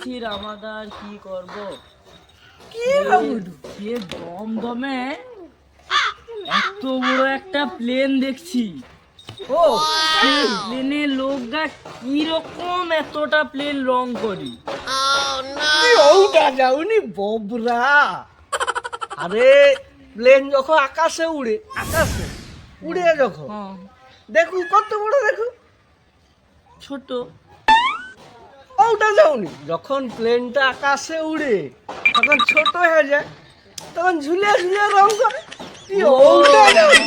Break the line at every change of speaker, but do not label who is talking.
দেখছি রামাদার কি করব।
কি হাবুডু
এ দমদমে এত বড় একটা প্লেন দেখছি।
ও
প্লেনে লোকরা কি রকম এতটা প্লেন রং করি।
তুই ওটা যাওনি ববরা। আরে প্লেন যখন আকাশে উড়ে যখন
হ্যাঁ,
দেখু কত বড় দেখু
ছোট।
ওটা যাওনি যখন প্লেনটা আকাশে উড়ে তখন ছোট হয়ে যায়, তখন ঝুলিয়ে ঝুলিয়ে রং করে। তুই ওটা যাওনি।